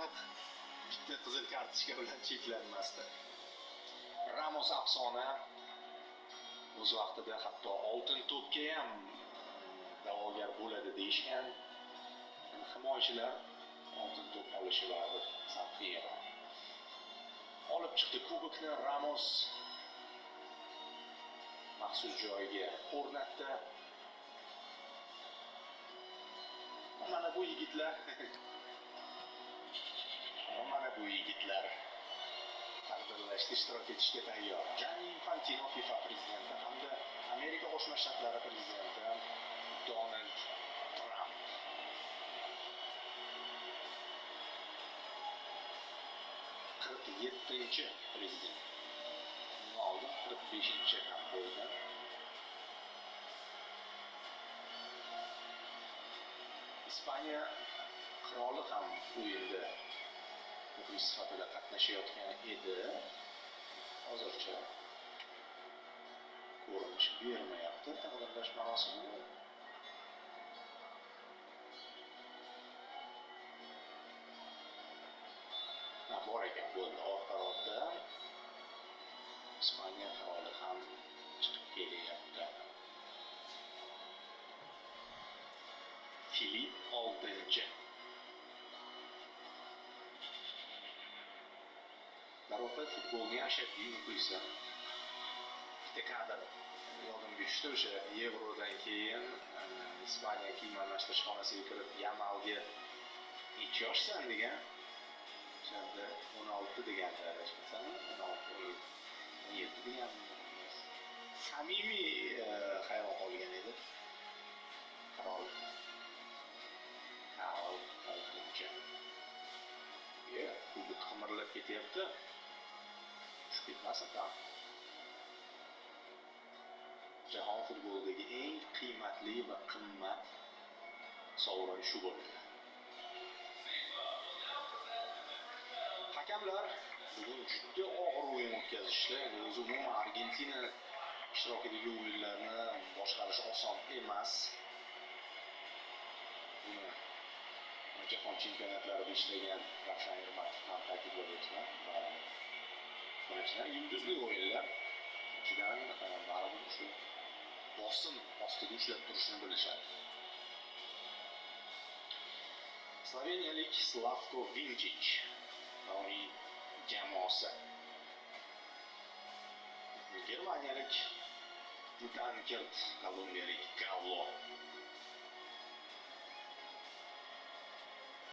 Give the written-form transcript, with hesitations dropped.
faqat bitta qizil kartochka bilan cheklanmasdi. Ramos afsona o'z vaqtida hatto oltin to'pga ham da'vogar bo'ladi deyishgan. Himoyachilar oltin to'p olishi baribir sal qiyinroq. Olib chiqdi kubokni Ramos, maxsus joyiga o'rnatdi. Mana bu yigitlar taqdirlashda ishtirok etishga tayyor. Gianni Infantino, FIFA prezidenti hamda Amerika Qo'shma Shtatlari prezidenti Donald Tramp. Yettinchi prezident. Bundan oldin 45-chi ham bo'lgan. Ispaniya qiroli ham o'yinda muxlis sifatida qatnashayotgan edi. Hozircha ko'rinish bermayapti taqdirlash marosimi. Bor ekan, bo'ldi. Orqa-orqadan Ispaniya qiroli ham chiqib kelyapti. Filip oltinchi. Darvoqe futbolning ashaddiy muxlisi. Bitta kadr yodimga tushdi, o'sha Yevrodan keyin Ispaniya kiyim almashtirish xonasiga kirib Yamalga "Necha yoshsan?" degan. O'shanda 16 deganda adashmasam, 16, 17 degan. Samimiy hayron qolgan edi. Qirol oltinchi. Kubok qimirlab ketyapti. Tushib ketmasin tam. Jahon futbolidagi eng qiymatli va qimmat sovrin shu bo'ladi. Hakamlar bugun juda og'ir o'yin o'tkazishdi. O'zi umuman Argentina ishtirokidagi o'yinlarni boshqarish oson emas. Buni jahon chempionatlarida ishlagan Ravshan Ermatov ham ta'kidlab o'tgan. Bundan yulduzli o'yinlar ichidan baribir shu bosim ostida ushlab turishni bilishadi. Sloveniyalik Slavko Vinčić nomiy jamoasi. Germaniyalik Dunkert, kolumbiyalik Gallo